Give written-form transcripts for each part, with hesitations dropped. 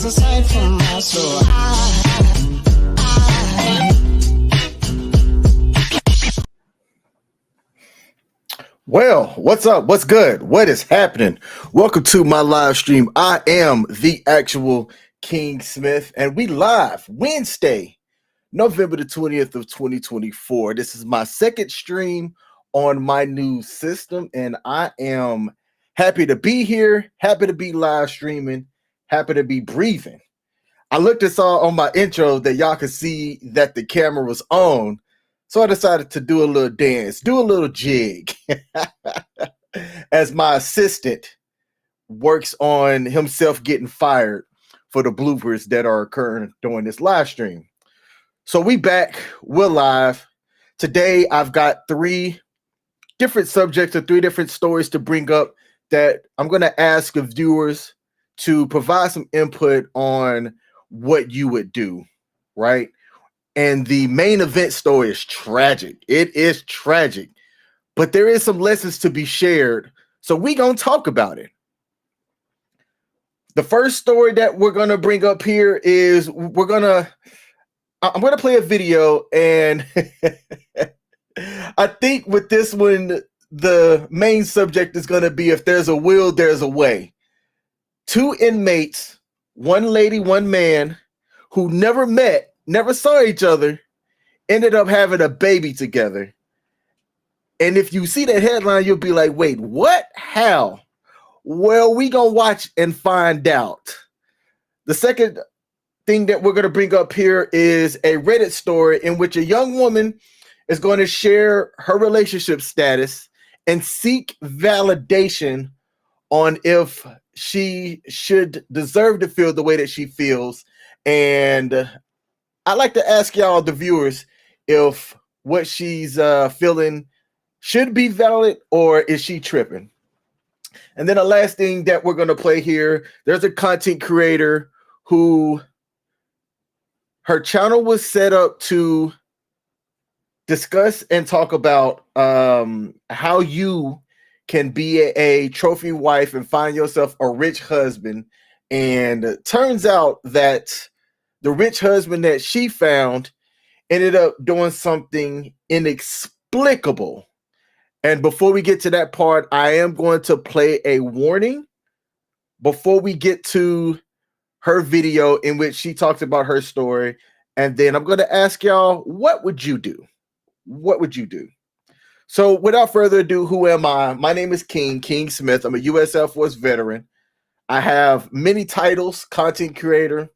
Aside from my soul, Well, what's up? What's good? What is happening? Welcome to my live stream. I am the actual King Smith, and we live Wednesday, November the 20th of 2024. This is my second stream on my new system, and I am happy to be here, happy to be live streaming, happy to be breathing. I looked and saw on my intro that y'all could see that the camera was on, so I decided to do a little dance, do a little jig, as my assistant works on himself getting fired for the bloopers that are occurring during this live stream. So we back, we're live. Today I've got three different subjects or three different stories to bring up that I'm going to ask the viewers to provide some input on what you would do, right? And the main event story is tragic. It is tragic, but there is some lessons to be shared. So we gonna talk about it. The first story that we're gonna bring up here is I'm gonna play a video, and I think with this one, the main subject is gonna be if there's a will, there's a way. Two inmates, one lady, one man, who never met, never saw each other, ended up having a baby together. And if you see that headline, you'll be like, wait, what? How? Well, we gonna watch and find out. The second thing that we're gonna bring up here is a Reddit story in which a young woman is going to share her relationship status and seek validation on if she should deserve to feel the way that she feels. And I'd like to ask y'all, the viewers, if what she's feeling should be valid or is she tripping? And then the last thing that we're going to play here, there's a content creator who her channel was set up to discuss and talk about how you can be a trophy wife and find yourself a rich husband. And it turns out that the rich husband that she found ended up doing something inexplicable. And before we get to that part, I am going to play a warning before we get to her video in which she talks about her story. And then I'm going to ask y'all, what would you do? What would you do? So without further ado, who am I? My name is King Smith. I'm a U.S. Air Force veteran. I have many titles: content creator,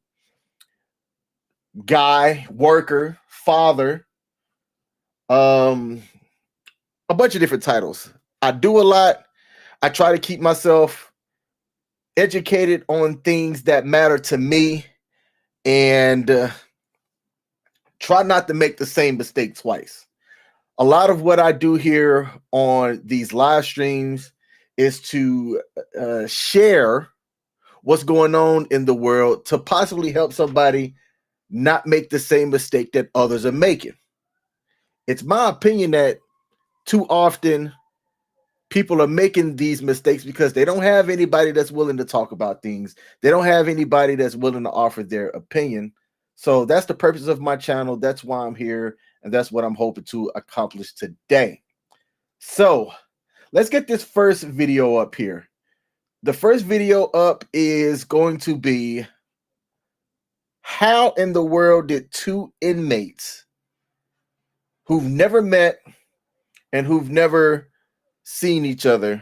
guy, worker, father, a bunch of different titles. I do a lot. I try to keep myself educated on things that matter to me, and try not to make the same mistake twice. A lot of what I do here on these live streams is to share what's going on in the world to possibly help somebody not make the same mistake that others are making. It's my opinion that too often people are making these mistakes because they don't have anybody that's willing to talk about things. They don't have anybody that's willing to offer their opinion. So that's the purpose of my channel. That's why I'm here, and that's what I'm hoping to accomplish today. So let's get this first video up here. The first video up is going to be, how in the world did two inmates who've never met and who've never seen each other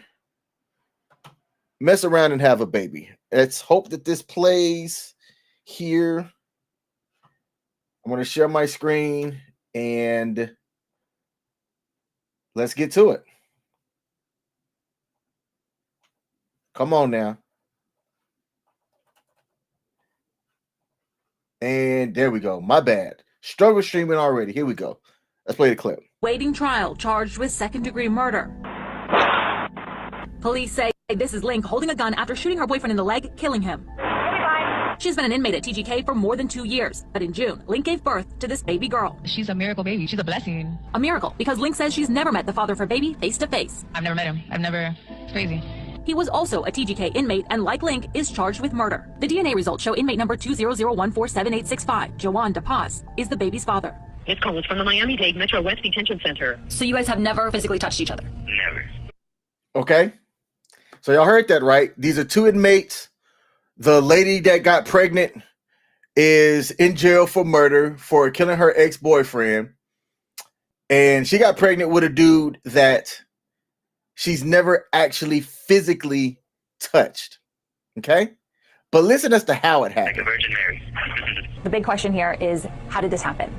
mess around and have a baby? Let's hope that this plays here. I'm going to share my screen and let's get to it. Come on now. And there we go. My bad. Struggle streaming already. Here we go. Let's play the clip. Waiting trial, charged with second-degree murder. Police say this is Link holding a gun after shooting her boyfriend in the leg, killing him. She's been an inmate at TGK for more than 2 years, but in June, Link gave birth to this baby girl. She's a miracle baby. She's a blessing. A miracle, because Link says she's never met the father of her baby face-to-face. I've never met him. It's crazy. He was also a TGK inmate and, like Link, is charged with murder. The DNA results show inmate number 200147865, Joanne DePaz, is the baby's father. This call is from the Miami-Dade Metro West Detention Center. So you guys have never physically touched each other? Never. Okay. So y'all heard that, right? These are two inmates. The lady that got pregnant is in jail for murder for killing her ex-boyfriend. And she got pregnant with a dude that she's never actually physically touched. Okay? But listen as to how it happened. Like a Virgin Mary. The big question here is, how did this happen?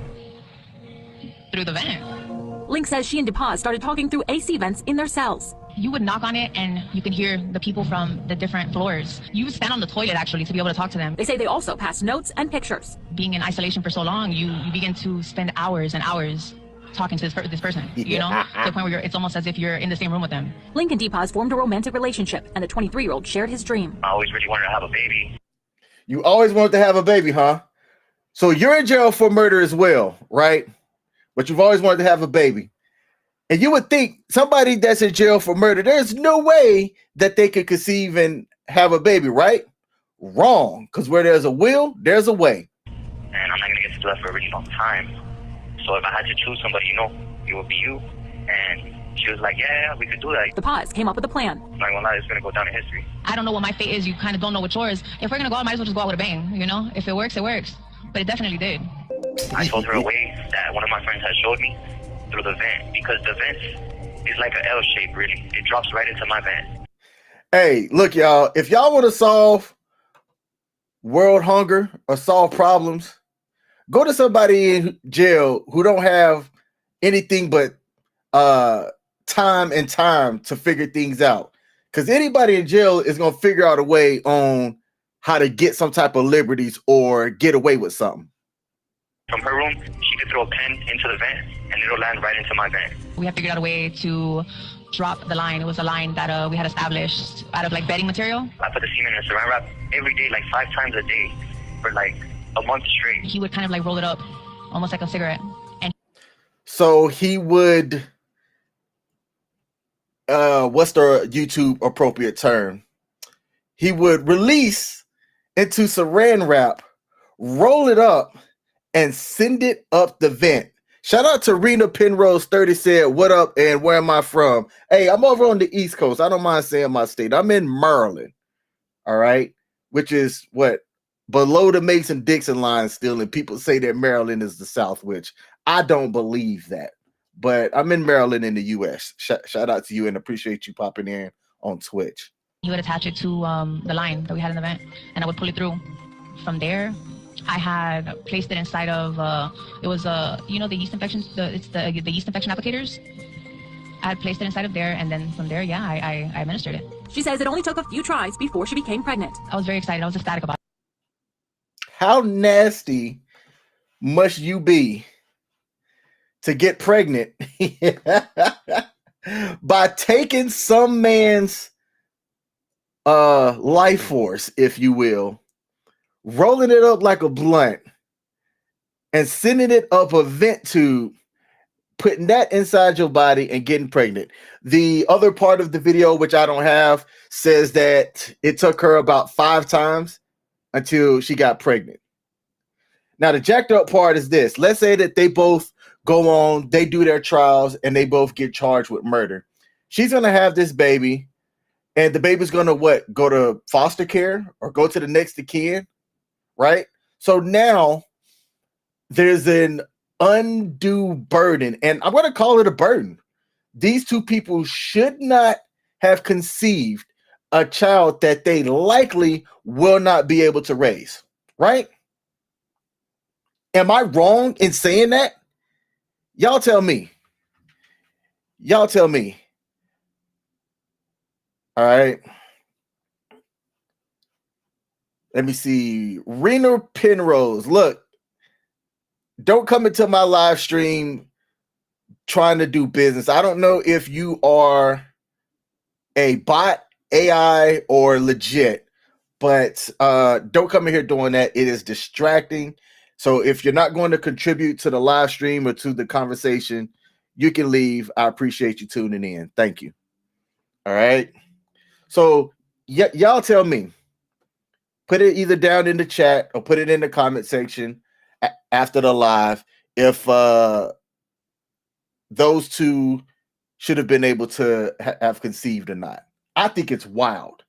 Through the vent. Link says she and DePaz started talking through AC vents in their cells. You would knock on it and you could hear the people from the different floors. You would stand on the toilet actually to be able to talk to them. They say they also passed notes and pictures. Being in isolation for so long, you begin to spend hours and hours talking to this person, you know, to the point where it's almost as if you're in the same room with them. Link and DePaz formed a romantic relationship, and the 23-year-old shared his dream. I always really wanted to have a baby. You always wanted to have a baby, huh? So you're in jail for murder as well, right? But you've always wanted to have a baby. And you would think somebody that's in jail for murder, there's no way that they could conceive and have a baby, right? Wrong. Because where there's a will, there's a way. And I'm not going to get to that for a really long time. So if I had to choose somebody, you know, it would be you. And she was like, yeah, we could do that. DePaz came up with a plan. I'm not going to lie, it's going to go down in history. I don't know what my fate is. You kind of don't know what yours. If we're going to go out, might as well just go out with a bang, you know? If it works, it works. But it definitely did. I told her a way that one of my friends had showed me through the vent, because the vent is like an L shape, really. It drops right into my vent. Hey, look, y'all, if y'all want to solve world hunger or solve problems, go to somebody in jail who don't have anything but time to figure things out. Because anybody in jail is going to figure out a way on how to get some type of liberties or get away with something. From her room, she could throw a pen into the vent, and it'll land right into my vent. We have figured out a way to drop the line. It was a line that we had established out of like bedding material. I put the semen in a saran wrap every day, like 5 times a day, for like a month straight. He would kind of like roll it up, almost like a cigarette. And so he would, what's the YouTube appropriate term? He would release into saran wrap, roll it up, and send it up the vent. Shout out to Rena Penrose 30 said, what up and where am I from? Hey, I'm over on the East Coast. I don't mind saying my state. I'm in Maryland. All right. Which is what? Below the Mason-Dixon line still. And people say that Maryland is the South, which I don't believe that. But I'm in Maryland in the U.S. Shout out to you and appreciate you popping in on Twitch. he would attach it to the line that we had in the vent, and I would pull it through. From there, I had placed it inside of it was you know, the yeast infection, the yeast infection applicators. I had placed it inside of there, and then from there, yeah, I administered it. She says it only took a few tries before she became pregnant. I was very excited. I was ecstatic about it. How nasty must you be to get pregnant by taking some man's life force, if you will, rolling it up like a blunt and sending it up a vent tube putting that inside your body and getting pregnant. The other part of the video, which I don't have, says that it took her about 5 times until she got pregnant. Now, the jacked up part is this. Let's say that they both go on, they do their trials, and they both get charged with murder. She's going to have this baby, and the baby's going to what? Go to foster care or go to the next of kin, right? So now there's an undue burden, and I'm going to call it a burden. These two people should not have conceived a child that they likely will not be able to raise, right? Am I wrong in saying that? Y'all tell me. Y'all tell me. All right. Let me see. Rena Penrose. Look, don't come into my live stream trying to do business. I don't know if you are a bot, AI, or legit, but don't come in here doing that. It is distracting. So if you're not going to contribute to the live stream or to the conversation, you can leave. I appreciate you tuning in. Thank you. All right. So y'all tell me. Put it either down in the chat or put it in the comment section after the live if those two should have been able to have conceived or not. I think it's wild.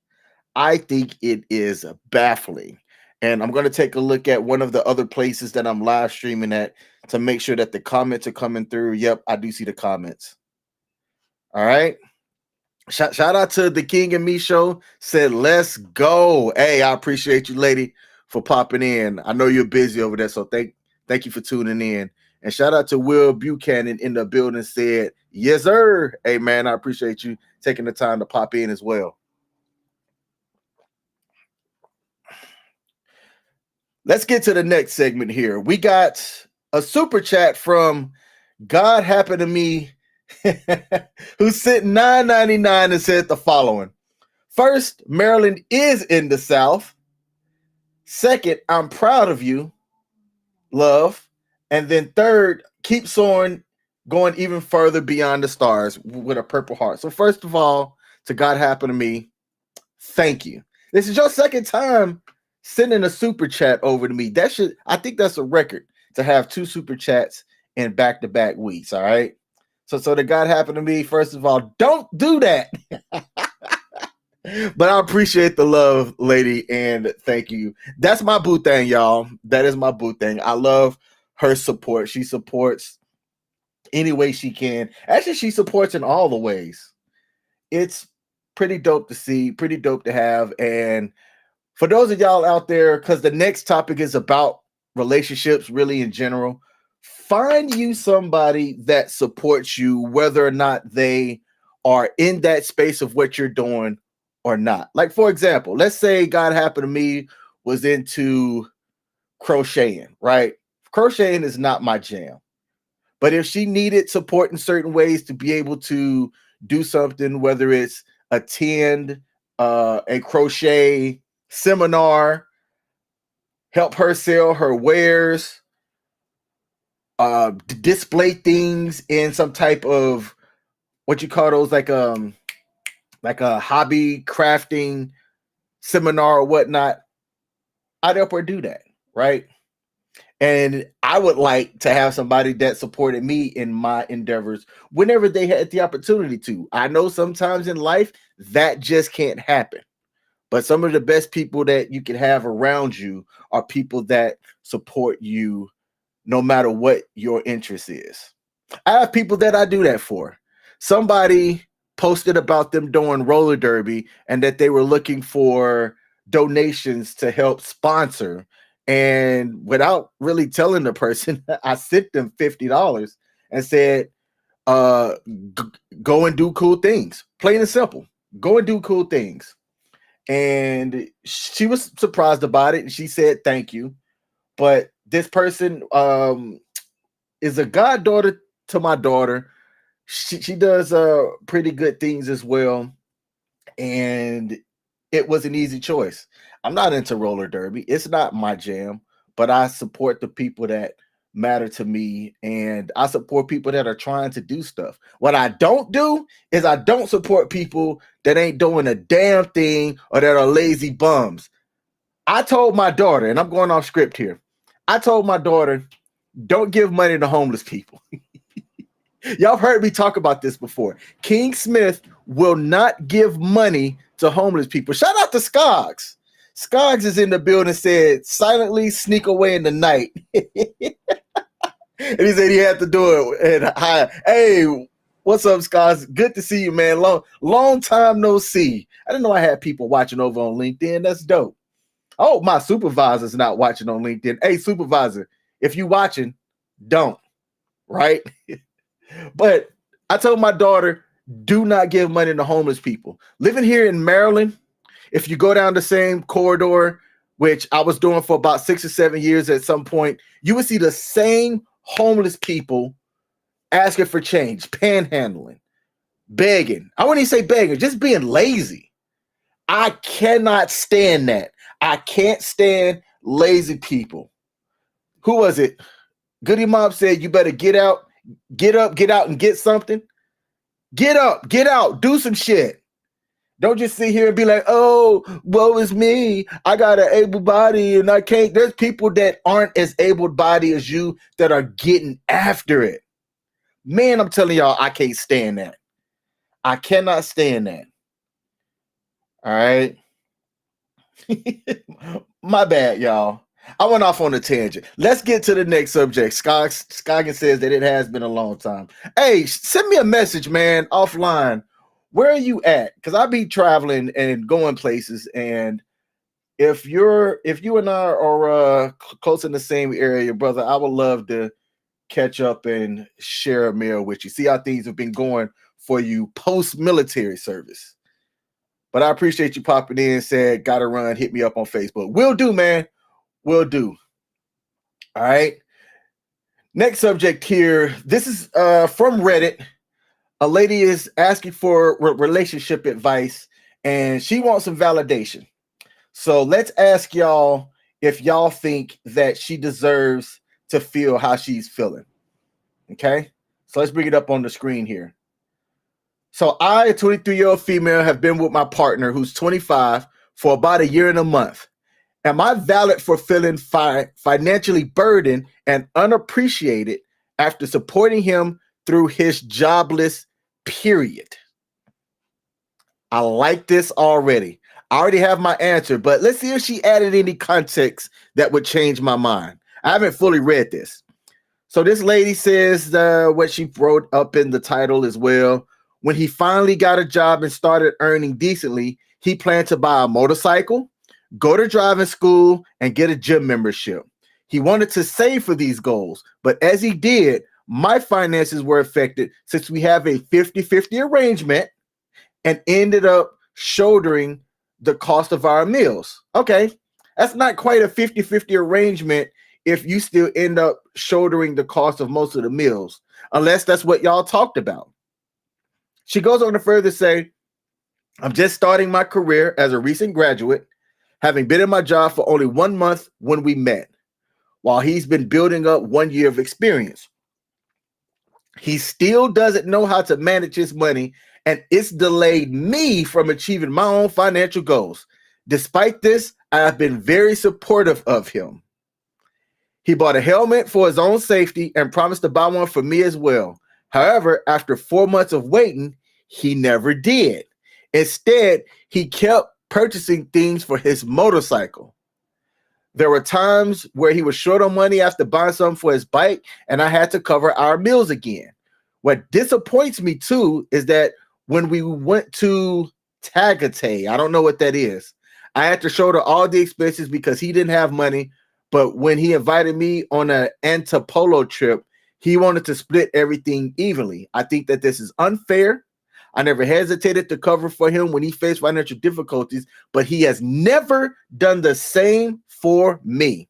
I think it is baffling. And I'm going to take a look at one of the other places that I'm live streaming at to make sure that the comments are coming through. Yep, I do see the comments. All right. Shout out to the King and Me show. Said, let's go. Hey, I appreciate you, lady, for popping in. I know you're busy over there, so thank you for tuning in. And shout out to Will Buchanan in the building. Said, yes, sir. Hey, man, I appreciate you taking the time to pop in as well. Let's get to the next segment here. We got a super chat from God Happened to Me, who sent $9.99 and said the following. First, Maryland is in the South. Second, I'm proud of you, love. And then third, keep soaring, going even further beyond the stars with a purple heart. So first of all, to God Happened to Me, thank you. This is your second time sending a super chat over to me. I think that's a record to have 2 super chats in back-to-back weeks. All right. So to God Happened to Me, first of all, don't do that. But I appreciate the love, lady, and thank you. That's my boo thing, y'all. That is my boo thing. I love her support. She supports any way she can. Actually, she supports in all the ways. It's pretty dope to see, pretty dope to have. And for those of y'all out there, because the next topic is about relationships really in general, find you somebody that supports you, whether or not they are in that space of what you're doing or not. Like, for example, let's say God Happened to Me was into crocheting, right? Crocheting is not my jam. But if she needed support in certain ways to be able to do something, whether it's attend a crochet seminar, help her sell her wares, display things in some type of, what you call those, like a hobby crafting seminar or whatnot, I'd help her do that, right? And I would like to have somebody that supported me in my endeavors whenever they had the opportunity to. I know sometimes in life that just can't happen. But some of the best people that you can have around you are people that support you no matter what your interest is. I have people that I do that for. Somebody posted about them doing roller derby and that they were looking for donations to help sponsor. And without really telling the person, I sent them $50 and said, go and do cool things. Plain and simple. Go and do cool things. And she was surprised about it. And she said, thank you. But this person is a goddaughter to my daughter. She does pretty good things as well. And it was an easy choice. I'm not into roller derby. It's not my jam, but I support the people that matter to me, and I support people that are trying to do stuff. What I don't do is I don't support people that ain't doing a damn thing or that are lazy bums. I told my daughter, and I'm going off script here, I told my daughter, don't give money to homeless people. Y'all have heard me talk about this before. King Smith will not give money to homeless people. Shout out to Skoggs. Skoggs is in the building, said, silently sneak away in the night. And he said he had to do it. And hey, what's up, Skoggs? Good to see you, man. Long time no see. I didn't know I had people watching over on LinkedIn. That's dope. Oh, my supervisor's not watching on LinkedIn. Hey, supervisor, if you watching, don't. Right? But I told my daughter, do not give money to homeless people. Living here in Maryland, if you go down the same corridor, which I was doing for about 6 or 7 years at some point, you would see the same homeless people asking for change, panhandling, begging. I wouldn't even say begging, just being lazy. I cannot stand that. I can't stand lazy people. Who was it? Goody Mom said, you better get up, get out and get something. Get up, get out, do some shit. Don't just sit here and be like, oh, woe is me. I got an able body and I can't. There's people that aren't as able-bodied as you that are getting after it. Man, I'm telling y'all, I can't stand that. I cannot stand that. All right. My bad, y'all. I went off on a tangent. Let's get to the next subject. Scoggin says that it has been a long time. Hey, send me a message, man, offline. Where are you at? Because I be traveling and going places, and if you and I are close in the same area, brother, I would love to catch up and share a meal with you. See how things have been going for you post-military service. But I appreciate you popping in, said, gotta run, hit me up on Facebook. Will do, man. Will do. All right. Next subject here. This is from Reddit. A lady is asking for relationship advice, and she wants some validation. So let's ask y'all if y'all think that she deserves to feel how she's feeling. Okay? So let's bring it up on the screen here. So I, a 23-year-old female, have been with my partner, who's 25, for about a year and a month. Am I valid for feeling financially burdened and unappreciated after supporting him through his jobless period? I like this already. I already have my answer, but let's see if she added any context that would change my mind. I haven't fully read this. So this lady says what she wrote up in the title as well. When he finally got a job and started earning decently, he planned to buy a motorcycle, go to driving school, and get a gym membership. He wanted to save for these goals, but as he did, my finances were affected since we have a 50-50 arrangement and ended up shouldering the cost of our meals. Okay, that's not quite a 50-50 arrangement if you still end up shouldering the cost of most of the meals, unless that's what y'all talked about. She goes on to further say, I'm just starting my career as a recent graduate, having been in my job for only 1 month when we met, while he's been building up 1 year of experience. He still doesn't know how to manage his money, and it's delayed me from achieving my own financial goals. Despite this, I have been very supportive of him. He bought a helmet for his own safety and promised to buy one for me as well. However, after 4 months of waiting, he never did. Instead, he kept purchasing things for his motorcycle. There were times where he was short on money after buying something for his bike, and I had to cover our meals again. What disappoints me too is that when we went to Tagate, I don't know what that is, I had to shoulder all the expenses because he didn't have money. But when he invited me on an Antipolo trip, he wanted to split everything evenly. I think that this is unfair. I never hesitated to cover for him when he faced financial difficulties, but he has never done the same for me.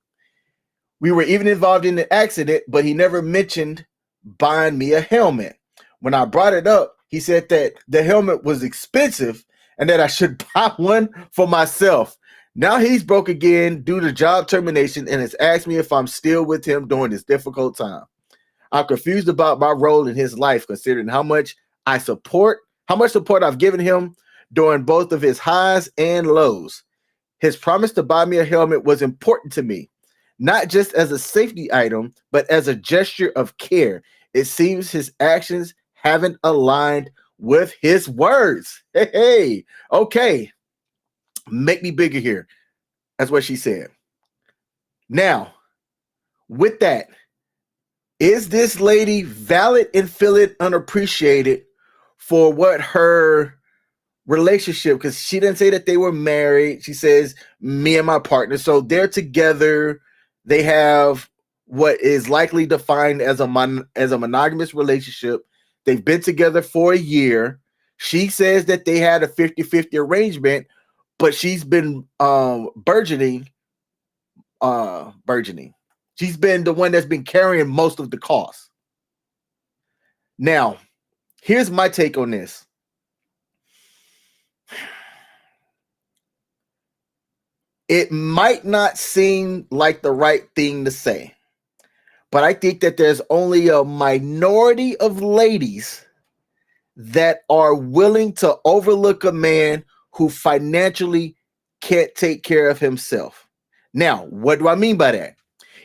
We were even involved in an accident, but he never mentioned buying me a helmet. When I brought it up, he said that the helmet was expensive and that I should buy one for myself. Now he's broke again due to job termination and has asked me if I'm still with him during this difficult time. I'm confused about my role in his life, considering how much support I've given him during both of his highs and lows. His promise to buy me a helmet was important to me, not just as a safety item, but as a gesture of care. It seems his actions haven't aligned with his words. Hey, okay. Make me bigger here. That's what she said. Now, with that, is this lady valid and feeling unappreciated for what her relationship? Because she didn't say that they were married. She says me and my partner. So they're together. They have what is likely defined as a monogamous relationship. They've been together for a year. She says that they had a 50-50 arrangement, but she's been burgeoning. She's been the one that's been carrying most of the cost. Now, here's my take on this. It might not seem like the right thing to say, but I think that there's only a minority of ladies that are willing to overlook a man who financially can't take care of himself. Now, what do I mean by that?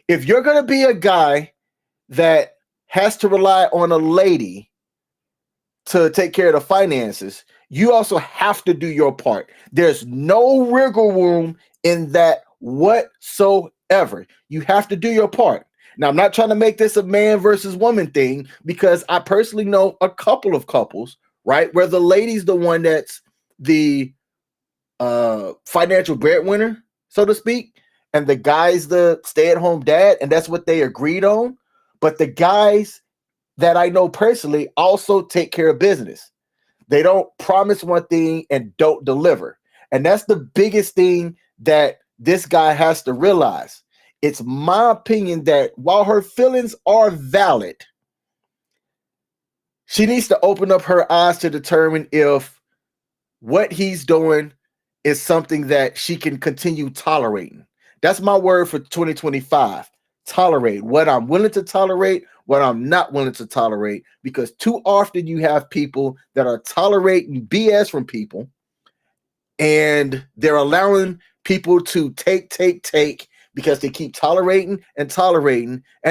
If you're going to be a guy that has to rely on a lady to take care of the finances, you also have to do your part. There's no wiggle room in that whatsoever. You have to do your part. Now, I'm not trying to make this a man versus woman thing, because I personally know a couple of couples, right, where the lady's the one that's the financial breadwinner, so to speak, and the guy's the stay-at-home dad, and that's what they agreed on. But the guys that I know personally also take care of business. They don't promise one thing and don't deliver. And that's the biggest thing that this guy has to realize. It's my opinion that while her feelings are valid, she needs to open up her eyes to determine if what he's doing is something that she can continue tolerating. That's my word for 2025. Tolerate. What I'm willing to tolerate, what I'm not willing to tolerate, because too often you have people that are tolerating BS from people, and they're allowing people to take because they keep tolerating, and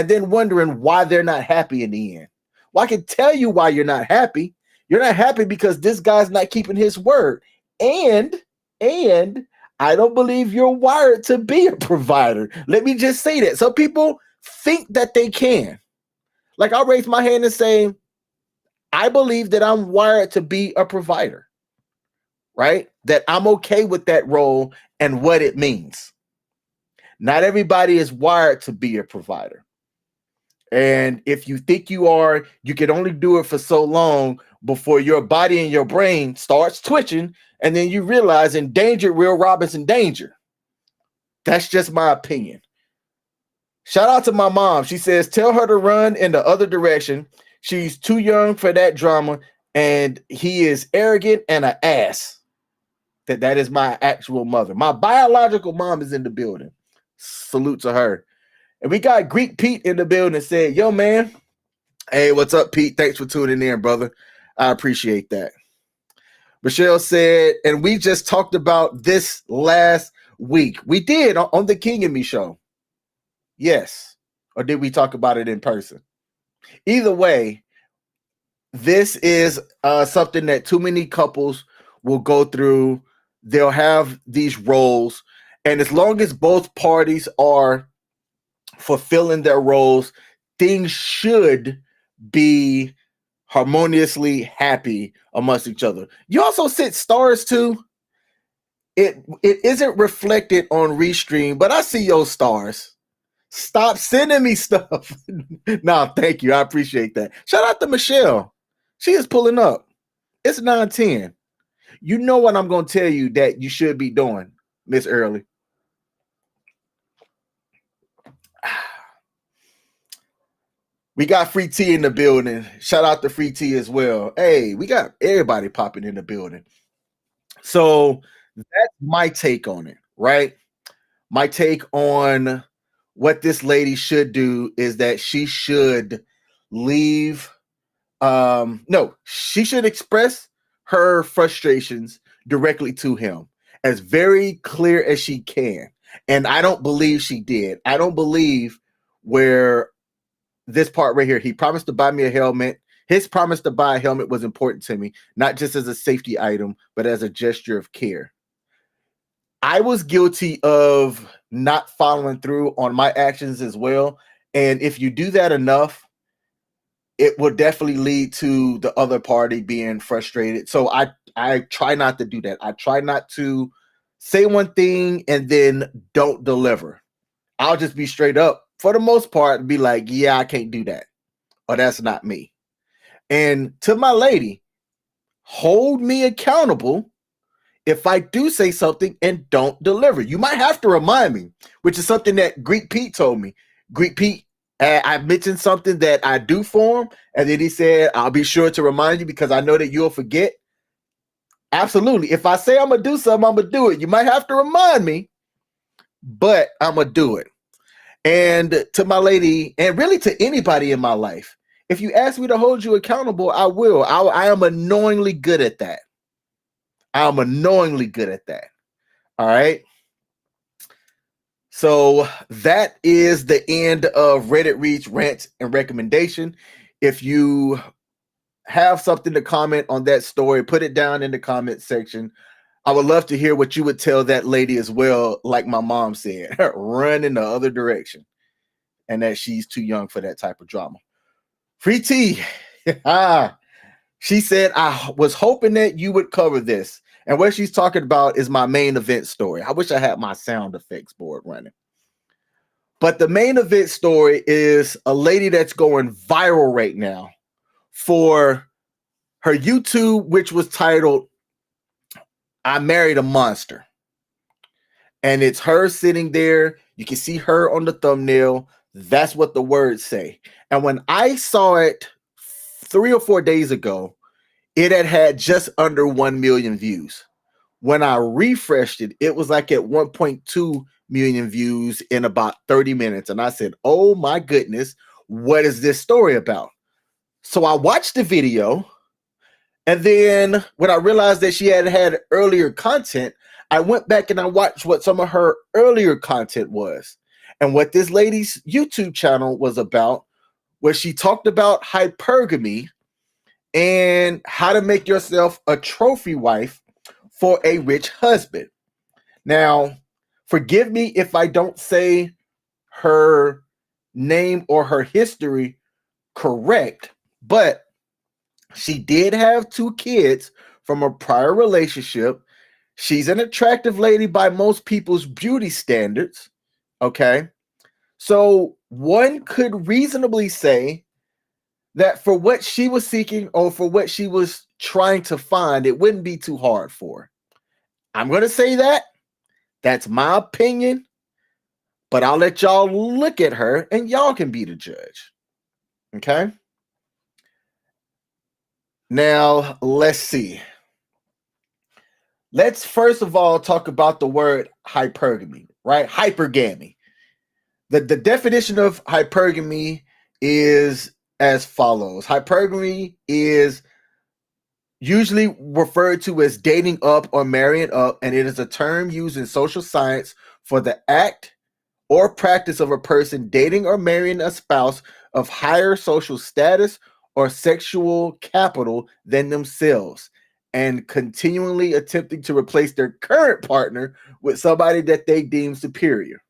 then wondering why they're not happy in the end. Well, I can tell you why you're not happy. You're not happy because this guy's not keeping his word. And I don't believe you're wired to be a provider. Let me just say that. Some people think that they can. Like, I'll raise my hand and say, I believe that I'm wired to be a provider, right? That I'm okay with that role and what it means. Not everybody is wired to be a provider. And if you think you are, you can only do it for so long before your body and your brain starts twitching, and then you realize endangered Will Robinson danger. That's just my opinion. Shout out to my mom. She says, tell her to run in the other direction. She's too young for that drama, and he is arrogant and an ass. That is my actual mother. My biological mom is in the building. Salute to her. And we got Greek Pete in the building and said, yo, man. Hey, what's up, Pete? Thanks for tuning in, brother. I appreciate that. Michelle said, and we just talked about this last week. We did on the King and Me show. Yes. Or did we talk about it in person? Either way, this is something that too many couples will go through. They'll have these roles. And as long as both parties are fulfilling their roles, things should be harmoniously happy amongst each other. You also set stars too. It isn't reflected on Restream, but I see your stars. Stop sending me stuff. No, thank you. I appreciate that. Shout out to Michelle. She is pulling up. It's 9:10. You know what I'm going to tell you that you should be doing, Miss Early. We got Free T in the building. Shout out to Free T as well. Hey, we got everybody popping in the building. So that's my take on it, right? My take on what this lady should do is that she should leave. No, she should express her frustrations directly to him as very clear as she can. And I don't believe she did. I don't believe where this part right here, he promised to buy me a helmet. His promise to buy a helmet was important to me, not just as a safety item, but as a gesture of care. I was guilty of not following through on my actions as well. And if you do that enough, it will definitely lead to the other party being frustrated. So I try not to do that. I try not to say one thing and then don't deliver. I'll just be straight up for the most part and be like, yeah, I can't do that. Or that's not me. And to my lady, hold me accountable if I do say something and don't deliver. You might have to remind me, which is something that Greek Pete told me. Greek Pete, I mentioned something that I do for him, and then he said, I'll be sure to remind you because I know that you'll forget. Absolutely. If I say I'm going to do something, I'm going to do it. You might have to remind me, but I'm going to do it. And to my lady, and really to anybody in my life, if you ask me to hold you accountable, I will. I am annoyingly good at that. I'm annoyingly good at that. All right. So that is the end of Reddit Reach Rants and Recommendation. If you have something to comment on that story, put it down in the comment section. I would love to hear what you would tell that lady as well, like my mom said, run in the other direction, and that she's too young for that type of drama. Free T, she said, I was hoping that you would cover this. And what she's talking about is my main event story. I wish I had my sound effects board running. But the main event story is a lady that's going viral right now for her YouTube, which was titled, I Married a Monster. And it's her sitting there. You can see her on the thumbnail. That's what the words say. And when I saw it 3 or 4 days ago, it had just under 1 million views. When I refreshed it, it was like at 1.2 million views in about 30 minutes. And I said, oh my goodness, what is this story about? So I watched the video. And then when I realized that she had earlier content, I went back and I watched what some of her earlier content was. And what this lady's YouTube channel was about was she talked about hypergamy and how to make yourself a trophy wife for a rich husband. Now, forgive me if I don't say her name or her history correct, but she did have 2 kids from a prior relationship. She's an attractive lady by most people's beauty standards. Okay. So one could reasonably say that for what she was seeking or for what she was trying to find, it wouldn't be too hard for her. I'm going to say that. That's my opinion. But I'll let y'all look at her and y'all can be the judge. Okay. Now, let's see. Let's first of all talk about the word hypergamy, right? Hypergamy. The definition of hypergamy is as follows. Hypergamy is usually referred to as dating up or marrying up, and it is a term used in social science for the act or practice of a person dating or marrying a spouse of higher social status or sexual capital than themselves, and continually attempting to replace their current partner with somebody that they deem superior.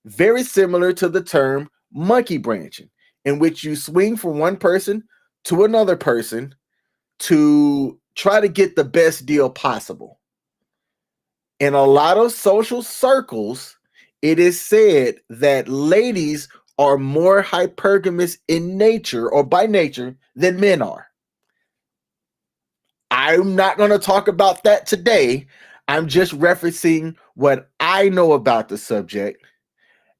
Very similar to the term monkey branching, in which you swing from one person to another person to try to get the best deal possible. In a lot of social circles, it is said that ladies are more hypergamous in nature or by nature than men are. I'm not going to talk about that today. I'm just referencing what I know about the subject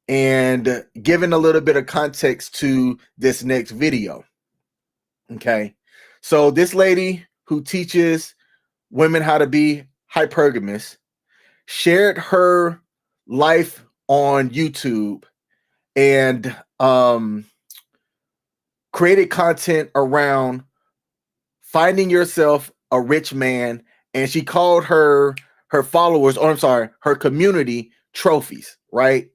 and giving a little bit of context to this next video. Okay. So this lady who teaches women how to be hypergamous, shared her life on YouTube and created content around finding yourself a rich man, and she called her followers, or I'm sorry, her community trophies, right?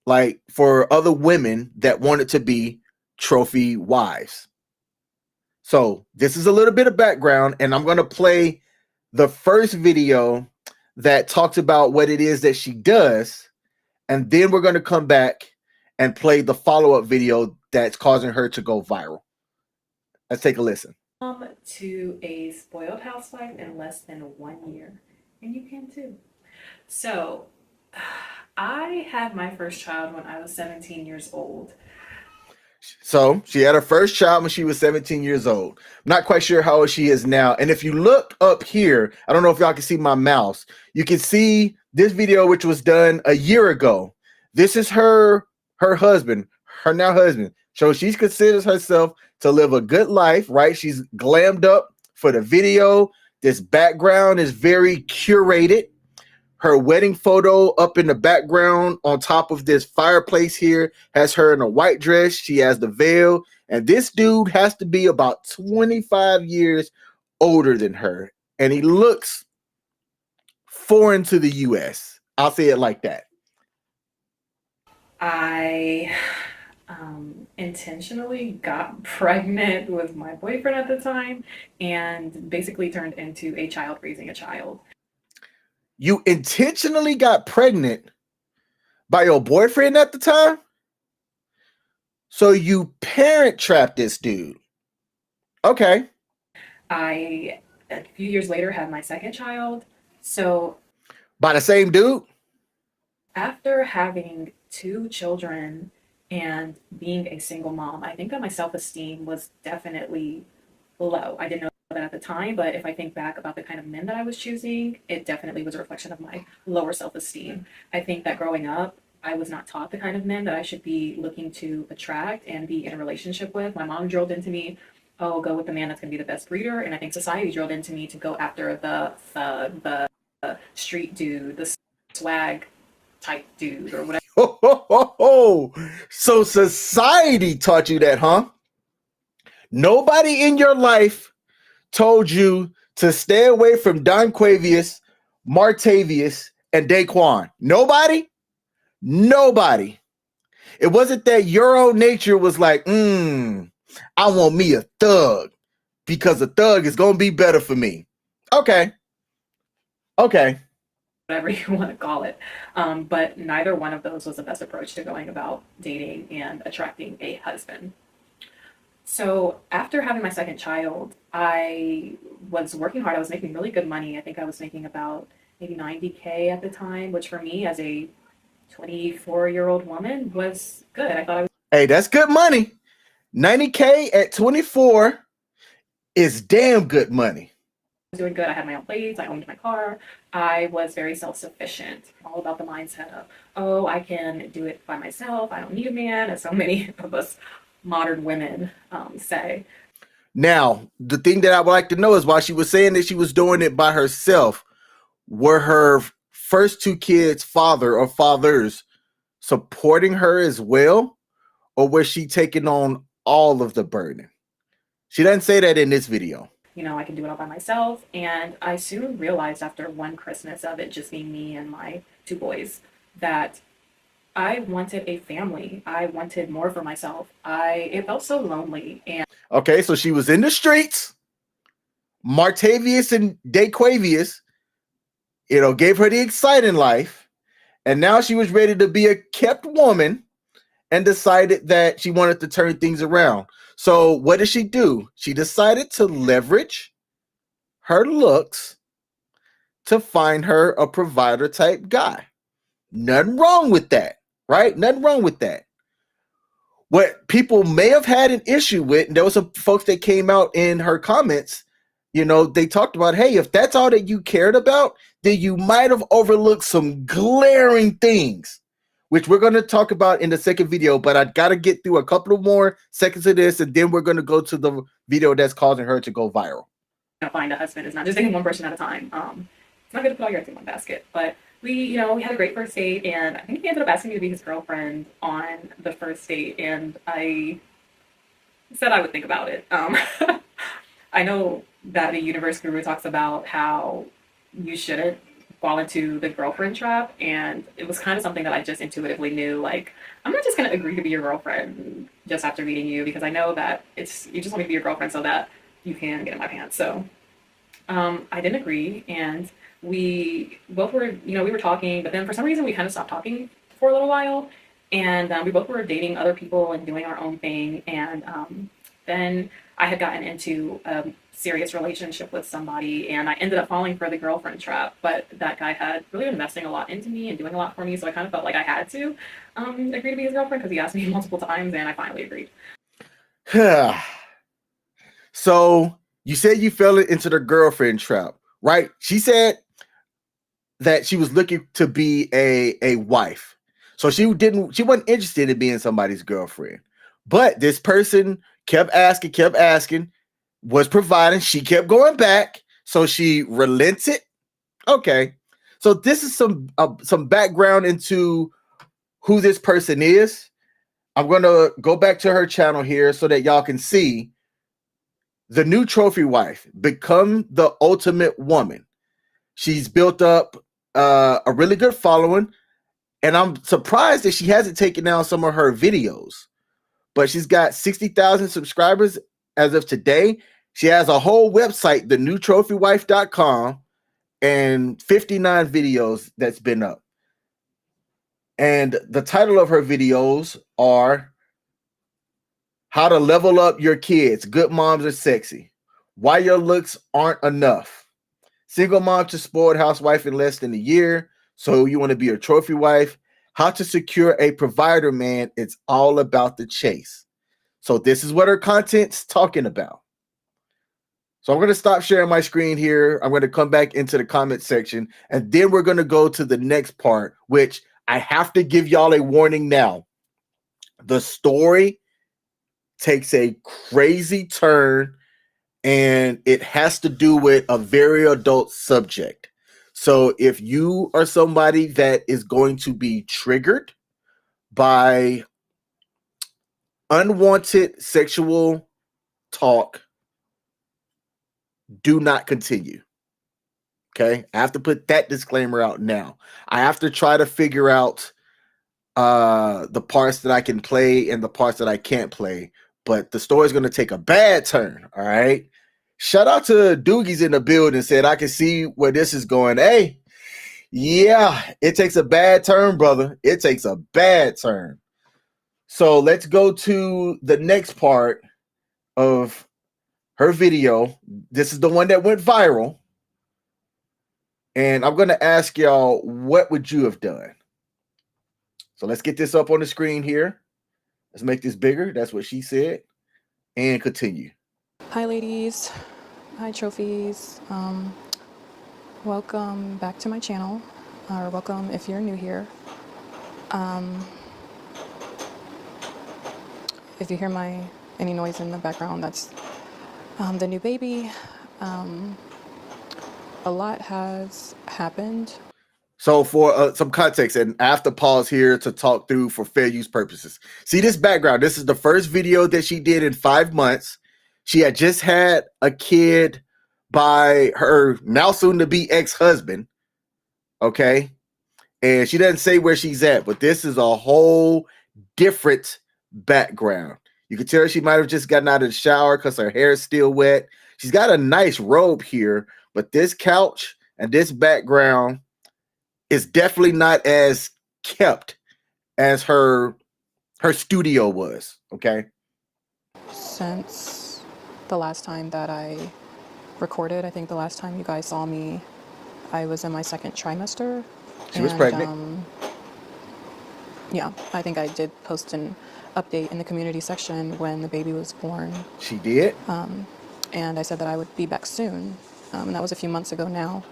Like for other women that wanted to be trophy wives. So this is a little bit of background, and I'm going to play the first video that talks about what it is that she does, and then we're going to come back and play the follow-up video that's causing her to go viral. Let's take a listen. To a spoiled housewife in less than 1 year, and you can too. So I had my first child when I was 17 years old. So she had her first child when she was 17 years old. I'm not quite sure how old she is now. And if you look up here, I don't know if y'all can see my mouse. You can see this video, which was done a year ago. This is her husband, her now husband. So she considers herself to live a good life, right? She's glammed up for the video. This background is very curated. Her wedding photo up in the background on top of this fireplace here has her in a white dress. She has the veil. And this dude has to be about 25 years older than her. And he looks foreign to the U.S. I'll say it like that. I intentionally got pregnant with my boyfriend at the time and basically turned into a child raising a child. You intentionally got pregnant by your boyfriend at the time? So you parent trapped this dude. Okay. A few years later, had my second child. So by the same dude? After having 2 children and being a single mom, I think that my self-esteem was definitely low. I didn't know that at the time, but if I think back about the kind of men that I was choosing, it definitely was a reflection of my lower self-esteem. I think that growing up, I was not taught the kind of men that I should be looking to attract and be in a relationship with. My mom drilled into me, oh, go with the man that's going to be the best breeder. And I think society drilled into me to go after the thug, the street dude, the swag type dude or whatever. So society taught you that, huh? Nobody in your life told you to stay away from Don Quavius, Martavius, and Daquan. Nobody? Nobody. It wasn't that your own nature was like, I want me a thug because a thug is going to be better for me. Okay. Whatever you want to call it. But neither one of those was the best approach to going about dating and attracting a husband. So after having my second child, I was working hard. I was making really good money. I think I was making about maybe $90K at the time, which for me as a 24-year-old woman was good. I thought I was. Hey, that's good money. 90K at 24 is damn good money. Doing good. I had my own place. I owned my car. I was very self-sufficient. All about the mindset of, oh, I can do it by myself. I don't need a man, as so many of us modern women say. Now, the thing that I would like to know is why she was saying that she was doing it by herself. Were her first 2 kids' father or fathers supporting her as well? Or was she taking on all of the burden? She doesn't say that in this video. You know, I can do it all by myself. And I soon realized after one Christmas of it just being me and my 2 boys that I wanted a family. I wanted more for myself. It felt so lonely. And okay, so she was in the streets. Martavius and Daquavius, gave her the exciting life. And now she was ready to be a kept woman and decided that she wanted to turn things around. So what did she do? She decided to leverage her looks to find her a provider type guy. Nothing wrong with that, right? Nothing wrong with that. What people may have had an issue with, and there was some folks that came out in her comments, they talked about, hey, if that's all that you cared about, then you might have overlooked some glaring things, which we're going to talk about in the second video, but I got to get through a couple of more seconds of this, and then we're going to go to the video that's causing her to go viral. Find a husband is not just dating one person at a time. It's not good to put all your eggs in one basket, but we had a great first date, and I think he ended up asking me to be his girlfriend on the first date, and I said I would think about it. I know that the universe guru talks about how you shouldn't fall into the girlfriend trap, and it was kind of something that I just intuitively knew. Like, I'm not just gonna agree to be your girlfriend just after meeting you because I know that it's you just want me to be your girlfriend so that you can get in my pants. So I didn't agree, and we both were, we were talking, but then for some reason we kind of stopped talking for a little while, and we both were dating other people and doing our own thing, and then I had gotten into a serious relationship with somebody, and I ended up falling for the girlfriend trap. But that guy had really been investing a lot into me and doing a lot for me, so I kind of felt like I had to agree to be his girlfriend because he asked me multiple times, and I finally agreed. So you said you fell into the girlfriend trap, right? She said that she was looking to be a wife. So she wasn't interested in being somebody's girlfriend. But this person kept asking, was providing. She kept going back. So she relented. Okay. So this is some background into who this person is. I'm going to go back to her channel here so that y'all can see the new trophy wife, become the ultimate woman. She's built up a really good following, and I'm surprised that she hasn't taken down some of her videos. But she's got 60,000 subscribers as of today. She has a whole website, thenewtrophywife.com, and 59 videos that's been up. And the title of her videos are How to Level Up Your Kids, Good Moms Are Sexy, Why Your Looks Aren't Enough, Single Mom to Spoiled Housewife in Less Than a Year, So You Want to Be a Trophy Wife, How to Secure a Provider Man, It's All About the Chase. So this is what her content's talking about. So I'm going to stop sharing my screen here. I'm going to come back into the comment section, and then we're going to go to the next part, which I have to give y'all a warning now. The story takes a crazy turn, and it has to do with a very adult subject. So if you are somebody that is going to be triggered by unwanted sexual talk, do not continue. Okay, I have to put that disclaimer out now. I have to try to figure out the parts that I can play and the parts that I can't play, but the story's going to take a bad turn. All right, shout out to Doogie's in the building, said I can see where this is going. Hey, yeah, it takes a bad turn, brother. It takes a bad turn. So let's go to the next part of her video. This is the one that went viral. And I'm going to ask y'all, what would you have done? So let's get this up on the screen here. Let's make this bigger. That's what she said. And continue. Hi ladies, hi trophies. Welcome back to my channel, or welcome if you're new here. If you hear any noise in the background, that's the new baby. A lot has happened. So for some context, and I have to pause here to talk through for fair use purposes. See this background. This is the first video that she did in 5 months. She had just had a kid by her now soon to be ex-husband. Okay. And she doesn't say where she's at, but this is a whole different background. You can tell she might have just gotten out of the shower because her hair is still wet. She's got a nice robe here, but this couch and this background is definitely not as kept as her studio was. Okay. Since the last time that I recorded, I think the last time you guys saw me, I was in my 2nd trimester. She was pregnant. Yeah, I think I did post an update in the community section when the baby was born. She did. And I said that I would be back soon. And that was a few months ago now.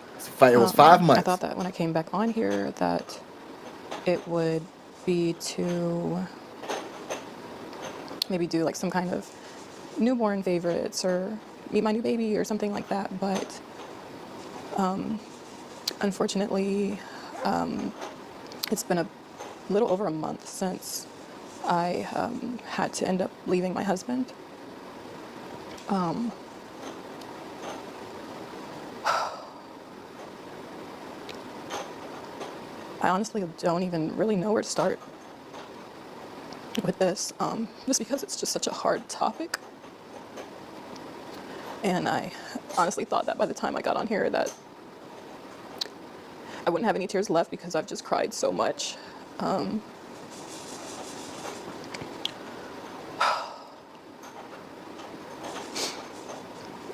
It was 5 months. I thought that when I came back on here that it would be to maybe do like some kind of newborn favorites or meet my new baby or something like that. But unfortunately, It's been a little over a month since I had to end up leaving my husband. I honestly don't even really know where to start with this, just because it's just such a hard topic. And I honestly thought that by the time I got on here that I wouldn't have any tears left because I've just cried so much.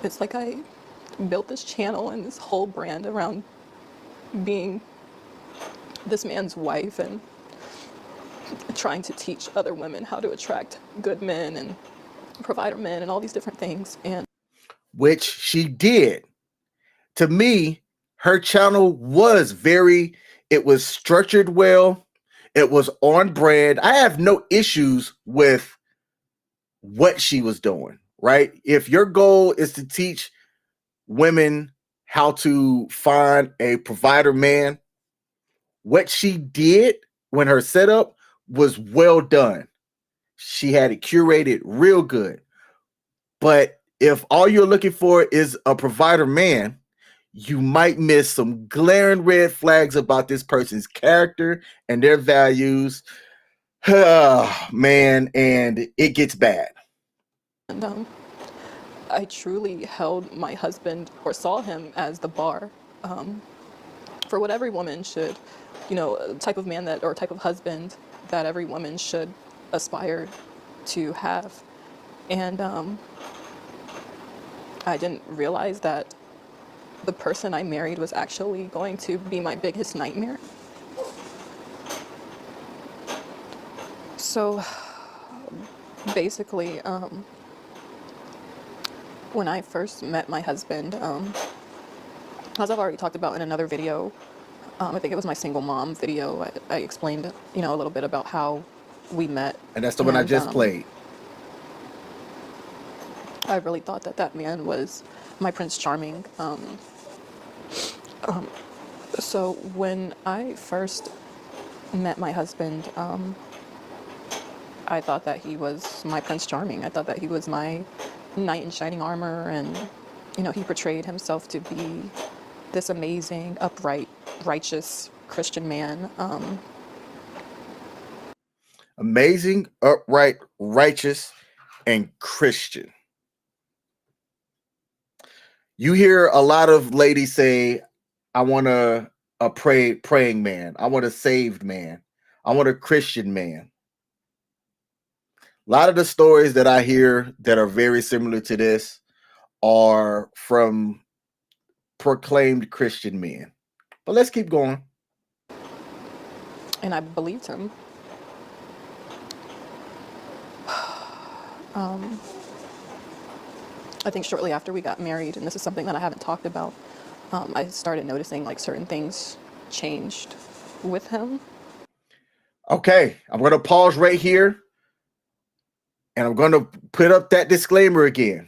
It's like I built this channel and this whole brand around being this man's wife and trying to teach other women how to attract good men and provider men and all these different things. And which she did. To me, her channel was it was structured well. It was on brand. I have no issues with what she was doing, right? If your goal is to teach women how to find a provider man, what she did when her setup was well done. She had it curated real good. But if all you're looking for is a provider man, you might miss some glaring red flags about this person's character and their values. Man, and it gets bad. I truly held my husband, or saw him, as the bar for what every woman should, type of man that, or type of husband that every woman should aspire to have. And I didn't realize that the person I married was actually going to be my biggest nightmare. So basically, when I first met my husband, as I've already talked about in another video, I think it was my single mom video, I explained, a little bit about how we met. And that's the one I just played. I really thought that man was my Prince Charming. So when I first met my husband, I thought that he was my Prince Charming. I thought that he was my knight in shining armor, and he portrayed himself to be this amazing, upright, righteous Christian man. Amazing, upright, righteous, and Christian. You hear a lot of ladies say, I want a praying man. I want a saved man. I want a Christian man. A lot of the stories that I hear that are very similar to this are from proclaimed Christian men. But let's keep going. And I believed him. I think shortly after we got married, and this is something that I haven't talked about, I started noticing like certain things changed with him. Okay, I'm going to pause right here, and I'm going to put up that disclaimer again.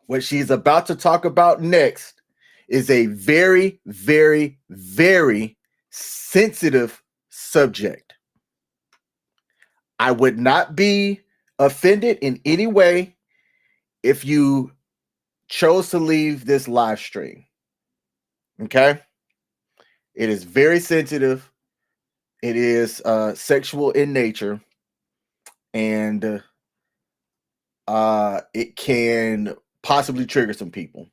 What she's about to talk about next is a very, very, very sensitive subject. I would not be offended in any way if you chose to leave this live stream. Okay? It is very sensitive. It is sexual in nature, and it can possibly trigger some people.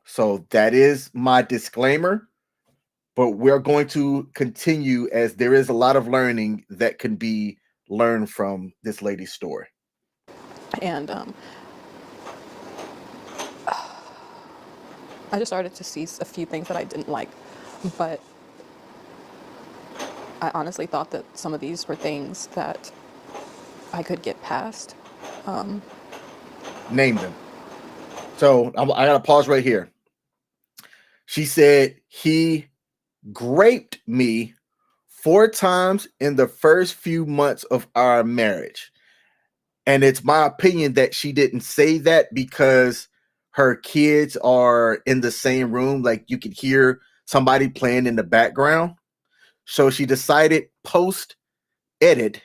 So that is my disclaimer, but we're going to continue as there is a lot of learning that can be learned from this lady's story. And I just started to see a few things that I didn't like, but I honestly thought that some of these were things that I could get past. Name them. So I got to pause right here. She said he raped me 4 times in the first few months of our marriage. And it's my opinion that she didn't say that because her kids are in the same room. Like you could hear somebody playing in the background. So she decided post edit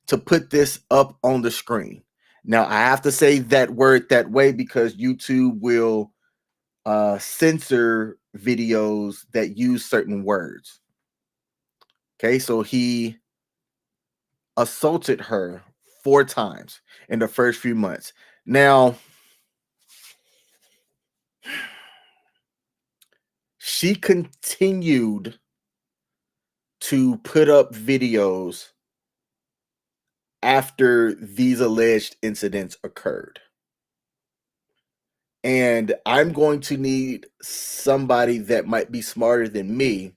to put this up on the screen. Now I have to say that word that way because YouTube will censor videos that use certain words. Okay, so he assaulted her 4 times in the first few months. Now, she continued to put up videos after these alleged incidents occurred. And I'm going to need somebody that might be smarter than me,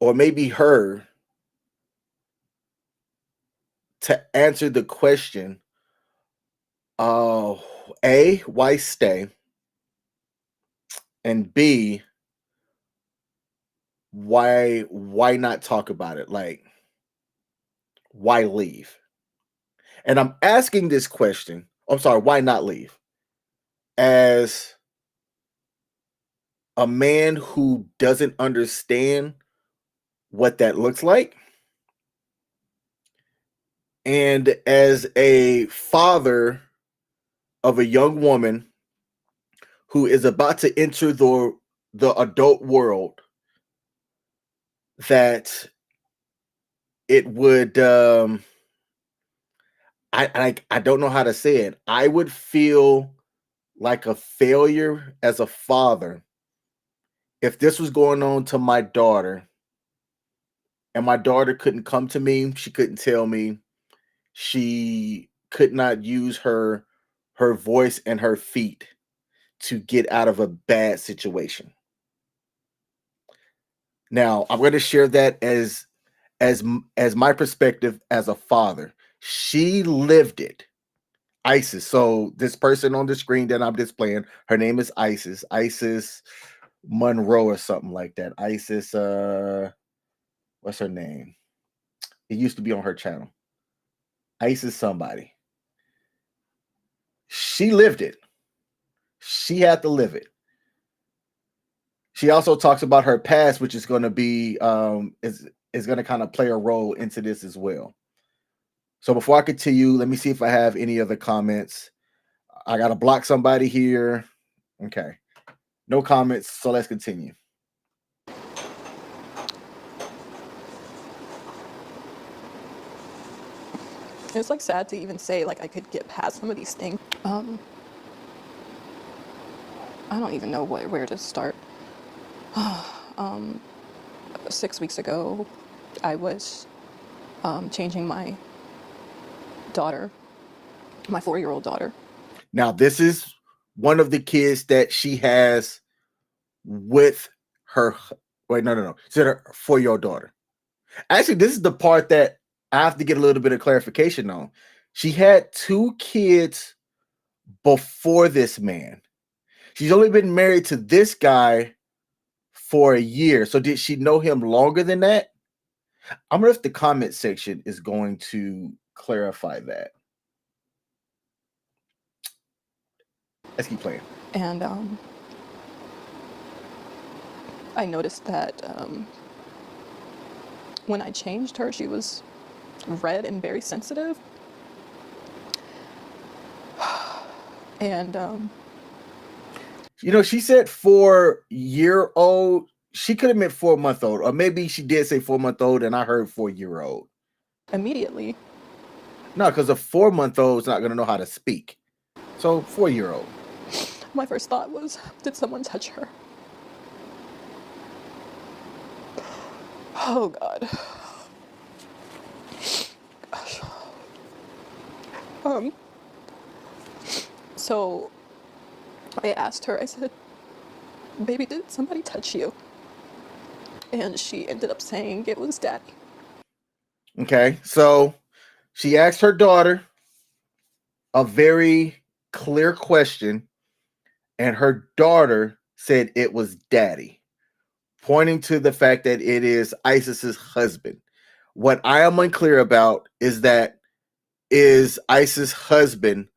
or maybe her, to answer the question, A, why stay? And B, why not talk about it? Like, why leave? And I'm asking this question, I'm sorry, why not leave? As a man who doesn't understand what that looks like, and as a father of a young woman who is about to enter the adult world, that it would I don't know how to say it. I would feel like a failure as a father if this was going on to my daughter and my daughter couldn't come to me, she couldn't tell me, she could not use her voice and her feet to get out of a bad situation. Now, I'm going to share that as my perspective as a father. She lived it. Isis. So this person on the screen that I'm displaying, her name is Isis. Isis Monroe or something like that. Isis, what's her name? It used to be on her channel. Isis somebody. She lived it. She had to live it. She also talks about her past, which is going to be is going to kind of play a role into this as well. So before I continue, let me see if I have any other comments. I got to block somebody here. Okay. No comments, so let's continue. It's like sad to even say like I could get past some of these things. I don't even know where to start. 6 weeks ago, I was changing my daughter, my 4-year-old daughter. Now, this is one of the kids that she has with her. Wait, no. It's her 4-year-old daughter. Actually, this is the part that I have to get a little bit of clarification on. She had 2 kids before this man. She's only been married to this guy for a year. So did she know him longer than that? I wonder if the comment section is going to clarify that. Let's keep playing. And I noticed that when I changed her, she was red and very sensitive. And you know, she said 4-year-old. She could have meant 4-month-old, or maybe she did say 4-month-old, and I heard 4-year-old. Immediately. No, because a 4-month-old is not going to know how to speak. So 4-year-old. My first thought was, did someone touch her? Oh God. Gosh. So I asked her, I said, baby, did somebody touch you? And she ended up saying it was daddy. Okay, so she asked her daughter a very clear question, and her daughter said it was daddy, pointing to the fact that it is Isis's husband. What I am unclear about is that is Isis's husband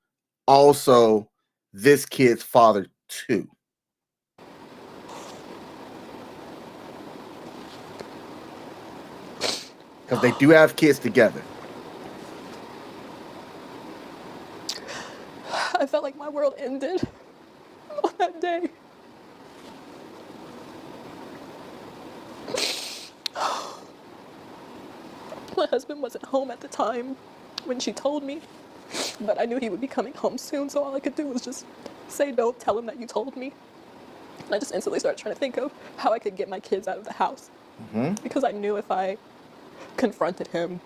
also this kid's father too? because they do have kids together. I felt like my world ended on that day. My husband wasn't home at the time when she told me, but I knew he would be coming home soon, so all I could do was just say, don't tell him that you told me. And I just instantly started trying to think of how I could get my kids out of the house. Because I knew if I confronted him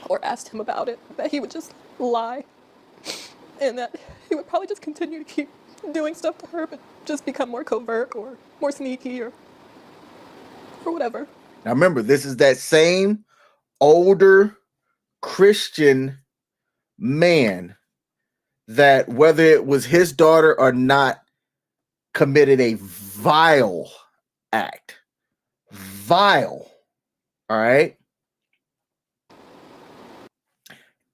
or asked him about it, that he would just lie. And that he would probably just continue to keep doing stuff to her, but just become more covert or more sneaky or whatever. Now remember, this is that same older Christian man that, whether it was his daughter or not, committed a vile act. Vile. All right.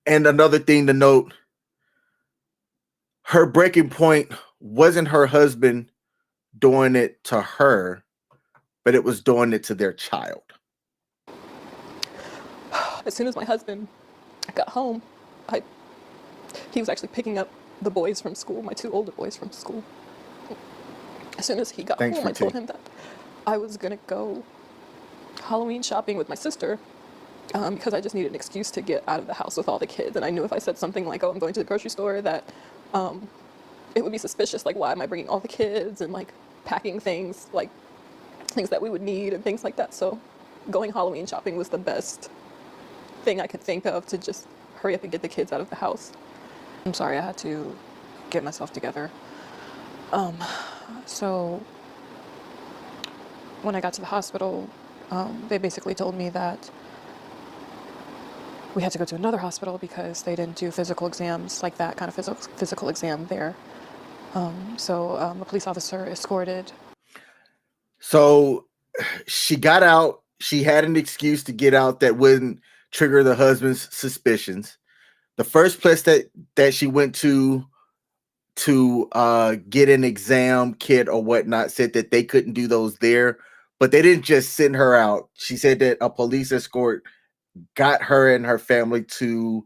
And another thing to note, her breaking point wasn't her husband doing it to her, but it was doing it to their child. As soon as my husband got home, he was actually picking up the boys from school, my two older boys from school. As soon as he got home, I told him that I was going to go Halloween shopping with my sister because I just needed an excuse to get out of the house with all the kids. And I knew if I said something like, oh, I'm going to the grocery store, that it would be suspicious. Like, why am I bringing all the kids and like packing things, like things that we would need and things like that. So going Halloween shopping was the best thing I could think of to just hurry up and get the kids out of the house. I'm sorry, I had to get myself together. So when I got to the hospital, they basically told me that we had to go to another hospital because they didn't do physical exams, like that kind of physical exam there. So a police officer escorted. So she got out. She had an excuse to get out that wouldn't trigger the husband's suspicions. The first place that she went to get an exam kit or whatnot said that they couldn't do those there, but they didn't just send her out. She said that a police escort got her and her family to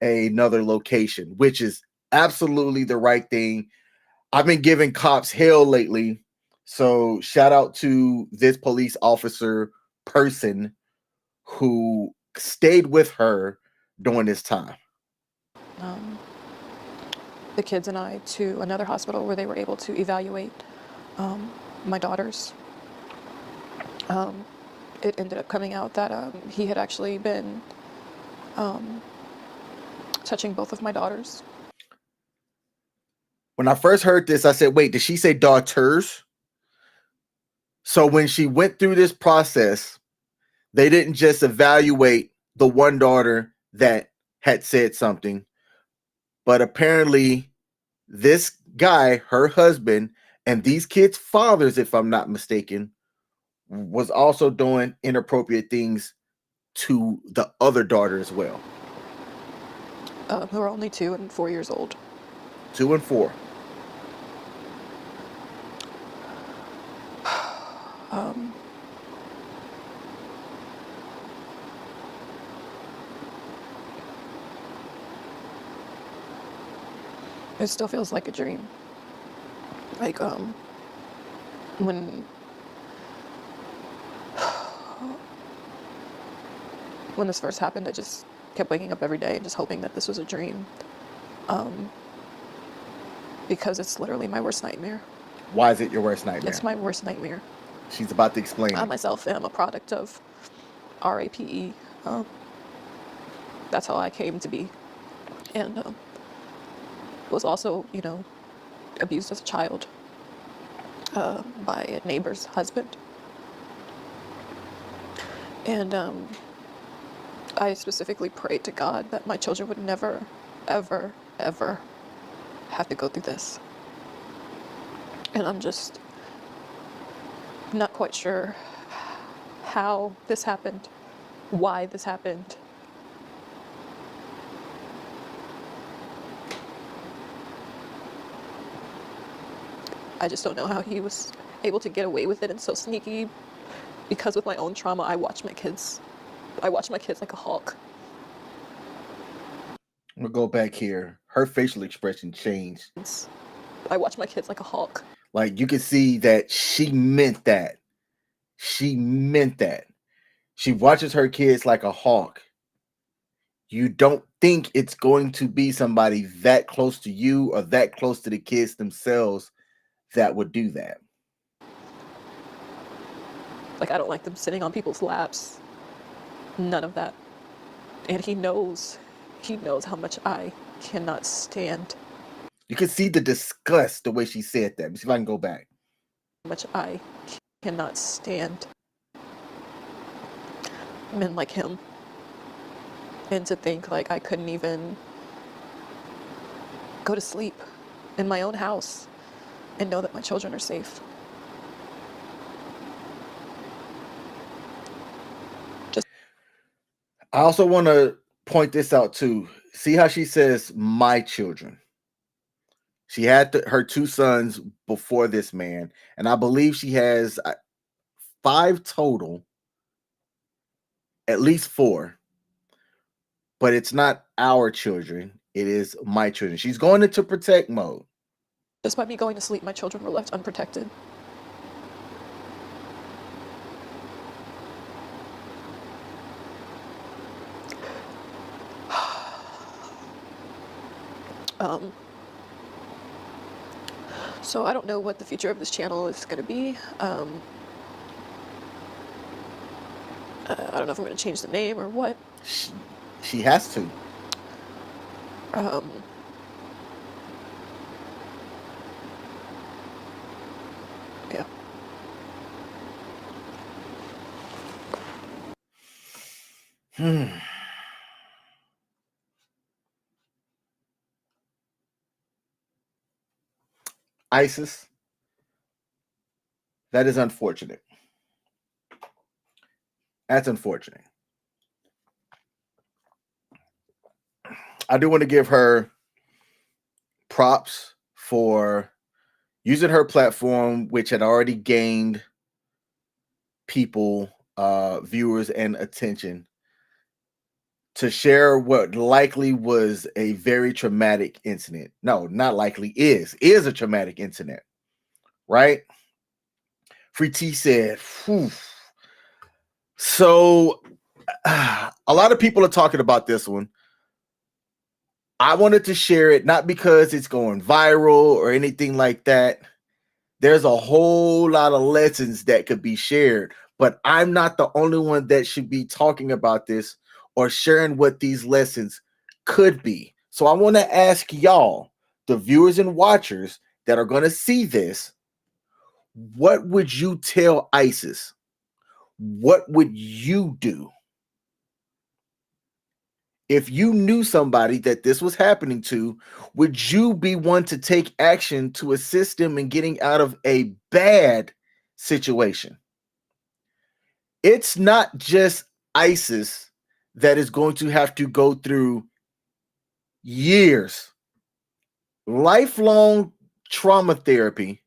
another location, which is absolutely the right thing. I've been giving cops hell lately, so shout out to this police officer person who stayed with her during this time. The kids and I to another hospital where they were able to evaluate my daughters. It ended up coming out that he had actually been touching both of my daughters. When I first heard this, I said, wait, did she say daughters? So when she went through this process, they didn't just evaluate the one daughter that had said something, but apparently this guy, her husband, and these kids' fathers, if I'm not mistaken, was also doing inappropriate things to the other daughter as well. Who are only 2 and 4 years old. 2 and 4. It still feels like a dream. Like, when this first happened, I just kept waking up every day and just hoping that this was a dream. Because it's literally my worst nightmare. Why is it your worst nightmare? It's my worst nightmare. She's about to explain. I myself am a product of RAPE. That's how I came to be. And was also, abused as a child by a neighbor's husband. And I specifically prayed to God that my children would never, ever, ever have to go through this. And I'm just not quite sure how this happened, why this happened. I just don't know how he was able to get away with it and so sneaky, because with my own trauma, I watched my kids I watch my kids like a hawk. I'm gonna go back here. Her facial expression changed. I watch my kids like a hawk. Like you can see that she meant that. She meant that. She watches her kids like a hawk. You don't think it's going to be somebody that close to you or that close to the kids themselves that would do that. Like, I don't like them sitting on people's laps. None of that. And he knows how much I cannot stand. You can see the disgust the way she said that. Let me see if I can go back. How much I cannot stand men like him. And to think like I couldn't even go to sleep in my own house and know that my children are safe. I also want to point this out too. See how she says my children. She had her 2 sons before this man, and I believe she has 5 total, at least 4. But it's not our children, it is my children. She's going into protect mode. Despite me going to sleep, my children were left unprotected. So I don't know what the future of this channel is going to be. I don't know if I'm going to change the name or what. She has to. Yeah. ISIS. That is unfortunate. That's unfortunate. I do want to give her props for using her platform, which had already gained people, viewers, and attention, to share what likely was a very traumatic incident. No, not likely, is a traumatic incident, right? Free T said, whew. So a lot of people are talking about this one. I wanted to share it, not because it's going viral or anything like that. There's a whole lot of lessons that could be shared, but I'm not the only one that should be talking about this or sharing what these lessons could be. So I want to ask y'all, the viewers and watchers that are going to see this, what would you tell ISIS? What would you do? If you knew somebody that this was happening to, would you be one to take action to assist them in getting out of a bad situation? It's not just ISIS that is going to have to go through years, lifelong trauma therapy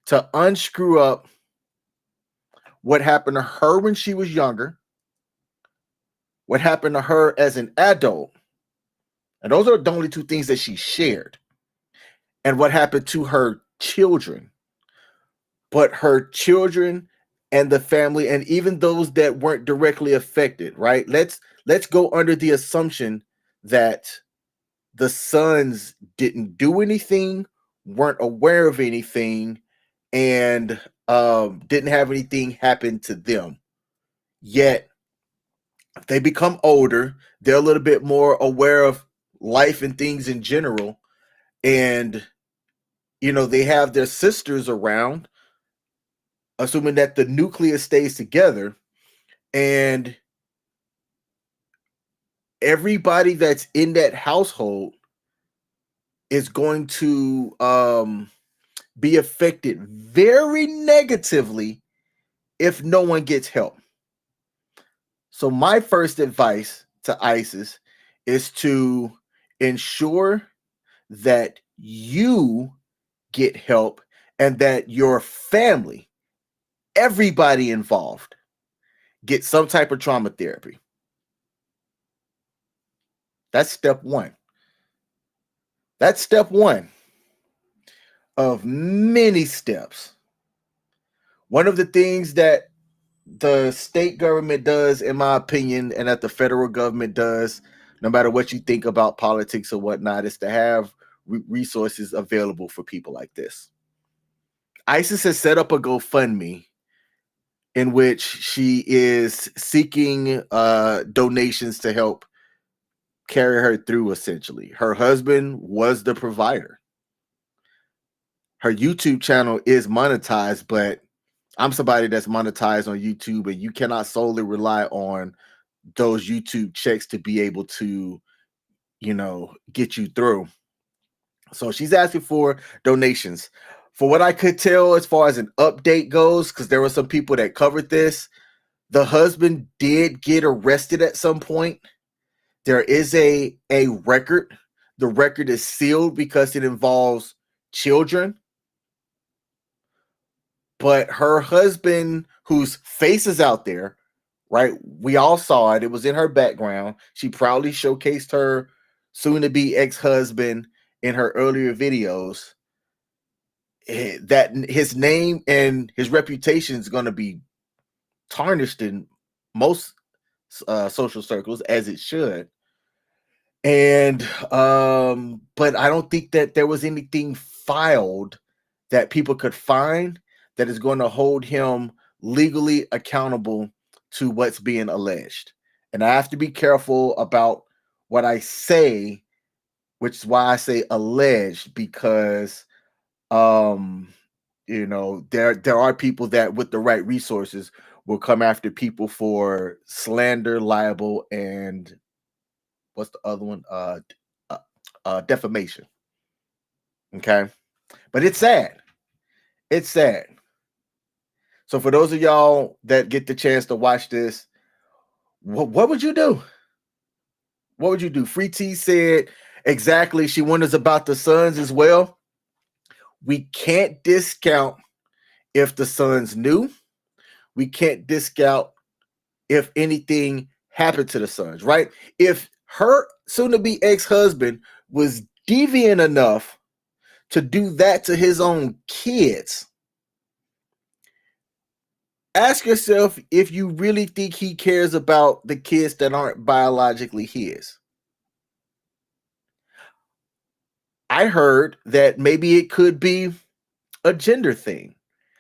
to unscrew up what happened to her when she was younger, what happened to her as an adult. And those are the only 2 things that she shared. And what happened to her children. But her children and the family, and even those that weren't directly affected, right? Let's go under the assumption that the sons didn't do anything, weren't aware of anything, and didn't have anything happen to them. Yet they become older, they're a little bit more aware of life and things in general, and they have their sisters around, assuming that the nucleus stays together, and everybody that's in that household is going to be affected very negatively if no one gets help. So my first advice to ISIS is to ensure that you get help and that your family, everybody involved, get some type of trauma therapy. That's step one. That's step one of many steps. One of the things that the state government does, in my opinion, and that the federal government does, no matter what you think about politics or whatnot, is to have resources available for people like this. ISIS has set up a GoFundMe in which she is seeking donations to help carry her through, essentially. Her husband was the provider. Her YouTube channel is monetized, but I'm somebody that's monetized on YouTube, and you cannot solely rely on those YouTube checks to be able to, get you through. So she's asking for donations. For what I could tell, as far as an update goes, because there were some people that covered this, the husband did get arrested at some point. There is a record. The record is sealed because it involves children. But her husband, whose face is out there, right? We all saw it. It was in her background. She proudly showcased her soon-to-be ex-husband in her earlier videos. That his name and his reputation is going to be tarnished in most social circles, as it should. And but I don't think that there was anything filed that people could find that is going to hold him legally accountable to what's being alleged. And I have to be careful about what I say, which is why I say alleged, because there are people that with the right resources will come after people for slander, libel, and what's the other one? Defamation. Okay. But it's sad. It's sad. So for those of y'all that get the chance to watch this, what would you do? What would you do? Free T said exactly. She wonders about the sons as well. We can't discount if the sons knew. We can't discount if anything happened to the sons, right? If her soon-to-be ex-husband was deviant enough to do that to his own kids, ask yourself if you really think he cares about the kids that aren't biologically his. I heard that maybe it could be a gender thing.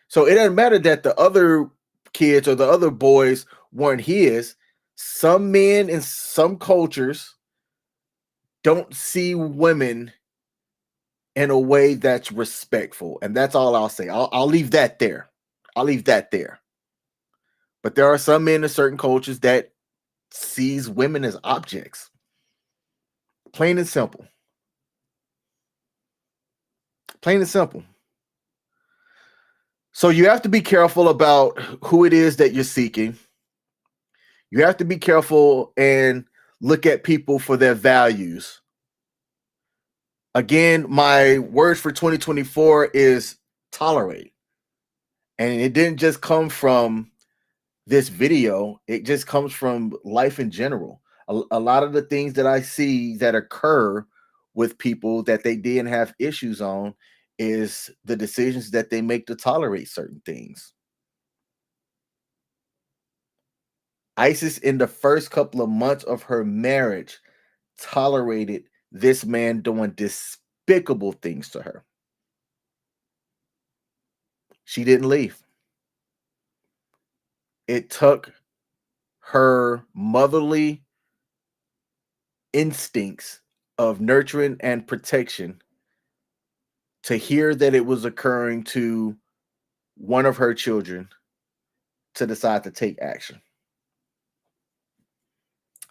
So it doesn't matter that the other kids or the other boys weren't his. Some men in some cultures don't see women in a way that's respectful. And that's all I'll say. I'll leave that there. I'll leave that there. But there are some men in certain cultures that sees women as objects. Plain and simple. Plain and simple. So you have to be careful about who it is that you're seeking. You have to be careful and look at people for their values. Again, my word for 2024 is tolerate. And it didn't just come from this video. It just comes from life in general. A lot of the things that I see that occur with people that they didn't have issues on is the decisions that they make to tolerate certain things. Isis, in the first couple of months of her marriage, tolerated this man doing despicable things to her. She didn't leave. It took her motherly instincts of nurturing and protection to hear that it was occurring to one of her children to decide to take action.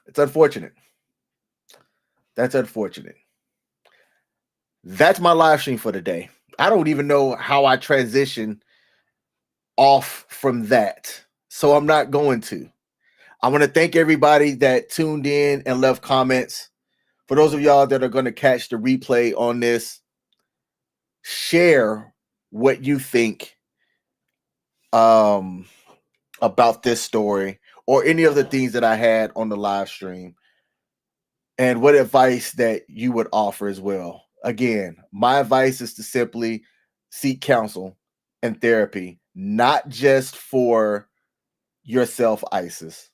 It's unfortunate. That's unfortunate. That's my live stream for today. I don't even know how I transition off from that, so I'm not going to. I want to thank everybody that tuned in and left comments. For those of y'all that are going to catch the replay on this, share what you think about this story, or any of the things that I had on the live stream, and what advice that you would offer as well. Again, my advice is to simply seek counsel and therapy, not just for yourself, Isis,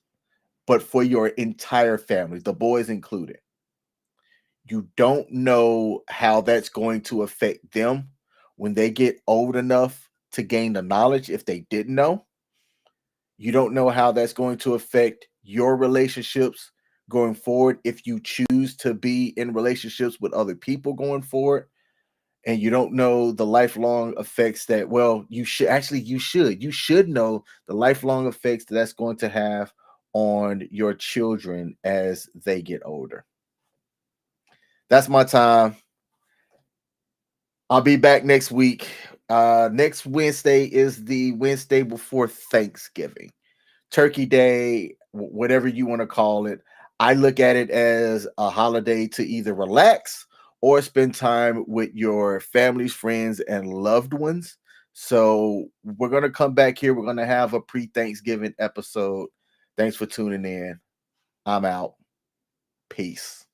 but for your entire family, the boys included. You don't know how that's going to affect them when they get old enough to gain the knowledge if they didn't know. You don't know how that's going to affect your relationships going forward if you choose to be in relationships with other people going forward. And you don't know the lifelong effects that, well, you should know the lifelong effects that's going to have on your children as they get older. That's my time. I'll be back next week. Next Wednesday is the Wednesday before Thanksgiving, Turkey Day, whatever you want to call it. I look at it as a holiday to either relax or spend time with your families, friends, and loved ones. So we're going to come back here. We're going to have a pre-Thanksgiving episode. Thanks for tuning in. I'm out. Peace.